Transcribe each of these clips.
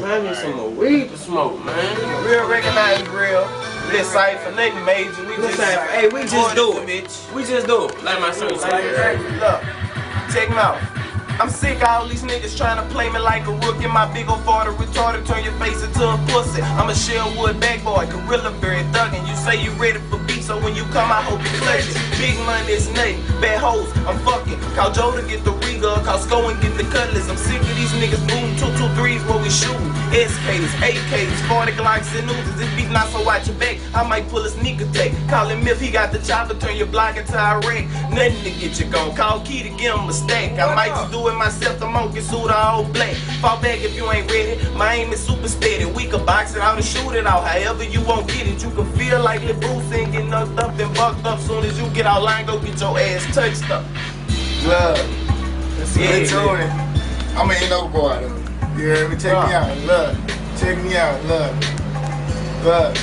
Man, I need some more weed to smoke, man. Real recognize real. This cypher, nothing major. We just hey, we just do it, bitch. We just do it. Like my son said. Look, check me out. I'm sick of all these niggas trying to play me like a rookie. My big ol' 40 retarded, turn your face into a pussy. I'm a Shellwood bag boy, gorilla berry thuggin'. You say you ready for beef, so when you come, I hope you clutch it. Big money is nothing, bad hoes, I'm fucking. Call Joe to get the Riga, call Sko and get the Cutlass. I'm sick of these niggas moving 223s where we shootin'. SKs, AKs, 40 Glocks and Uzis. This beef not so watch your back, I might pull a sneak attack. Call him if he got the chopper, turn your block into Iraq. Nothing to get you gone, call Key to give him a stack. I might just do it myself, the monkey suit all black. Fall back if you ain't ready, my aim is super steady. We can box it out and shoot it out, however you won't get it. You can feel like Lil Bruce ain't getting knocked up and bucked up. Soon as you get out line, go get your ass touched up. Look, yeah, Tony. I'm an NO boy. You heard me? Check me out. Look, check me out. Look.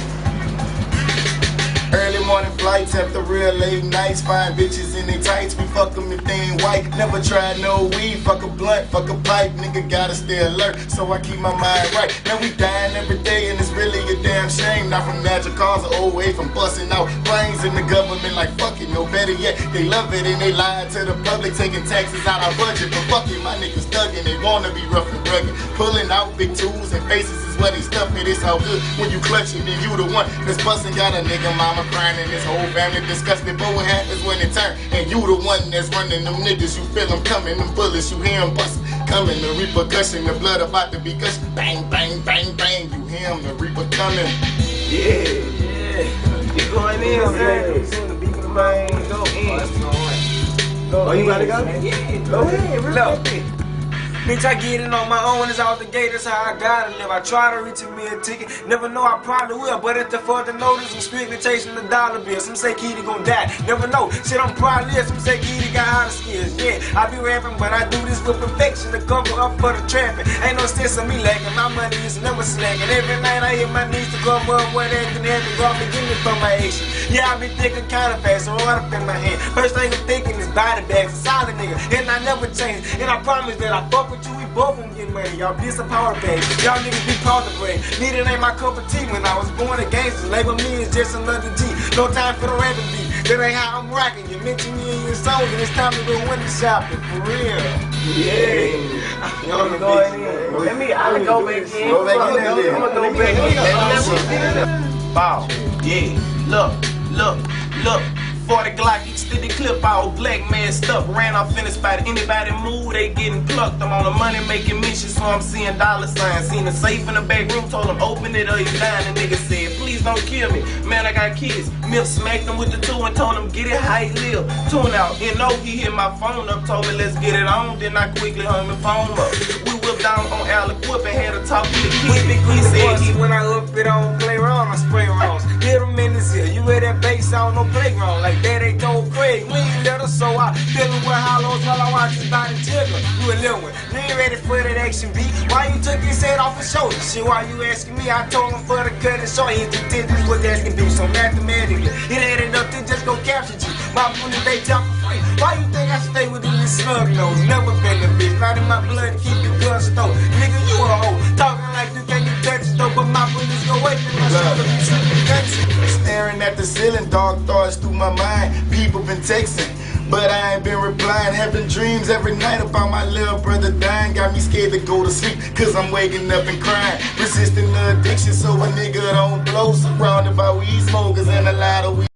Early morning flights after real late nights. Fine bitches in they tights. We fuck them if they ain't white. Never tried no weed. Fuck a blunt, fuck a pipe. Nigga gotta stay alert, so I keep my mind right. Now we dying every day and it's really a damn shame. Not from natural causes, old way from busting out brains in the government like fuck it. No better yet, they love it and they lie to the public, taking taxes out our budget. But fuck it, my niggas thuggin', they wanna be rough and rugged. Pulling out big tools and faces is where they stuff it. It's all good when you clutch it, then you the one that's bustin'. Got a nigga mama crying and this whole family disgusted. But what happens when it turn and you the one that's running them niggas? You feel them coming, them bullets, you hear them bust coming. The repercussion, the blood about to be gushed. Bang, bang, bang, bang. You hear them, the reaper coming. Yeah. You going in, man. The beat of the mind, go in. Oh, you gotta go? Yeah. Go ahead, Look. Bitch, I get it on my own, it's out the gate, that's how I gotta live. I try to reach a meal ticket, never know I probably will. But if the further notice, I'm strictly chasing the dollar bill. Some say Keedy gon' die, never know. Shit, I'm probably is. Some say Keedy got hotter skills. Yeah, I be rapping, but I do this with perfection to cover up for the traffic. Ain't no sense of me lacking, my money is never slacking. Every night I hit my knees to cover up what that can happen. God forgive me for my action. Yeah, I be thinking kinda fast, so hard up in my hand. First thing I'm thinking is body bags, a solid nigga, and I never change. And I promise that I fuck with you, we both gon' get money. Y'all be some power bags, y'all niggas be proud to break. Needed ain't my cup of tea. When I was born a gangster, label me as just another G. No time for the rapping beat, that ain't how I'm rocking. You mention me in your songs, and it's time to go window shopping, for real. Yeah. I'm going in. Let me, I can go back in. Go back in there. I'm gonna go back in. Bow. Yeah. Look. 40 Glock, extended clip, all black man stuff. Ran off in the spot. Anybody move, they getting plucked. I'm on the money making mission, so I'm seeing dollar signs. Seen a safe in the back room, told him open it or you dying. The nigga said, please don't kill me. Man, I got kids. Myth smacked him with the 2 and told him get it how he live. Tune out, he hit my phone up, told me let's get it on. Then I quickly hung the phone up. We whipped down on Al Equip and had a talk with the kid. He said when I up it on play around, I spray rounds. Hit him in his ear. You hear that bass on no playground like that ain't no Craig. We ain't let us, so I feelin' with hollows while I watch his body jiggle. You a little one, you ain't ready for that action beat. Why you took his head off his shoulder? Shit, why you asking me? I told him for the cut and show he did this what that can do. So mathematically, it added up to just go capture you. My bullet they jump for free. Why you think I stay with this snug nose? Never been a bitch, not in my blood, keep the gun stowed. Nigga, you a hoe, talking like you can't get touched though, but my bullets go away from my shoulder. Staring at the ceiling, dark thoughts through my mind. People been texting, but I ain't been replying. Having dreams every night about my little brother dying. Got me scared to go to sleep, cause I'm waking up and crying. Resisting the addiction so a nigga don't blow. Surrounded by weed smokers and a lot of weed.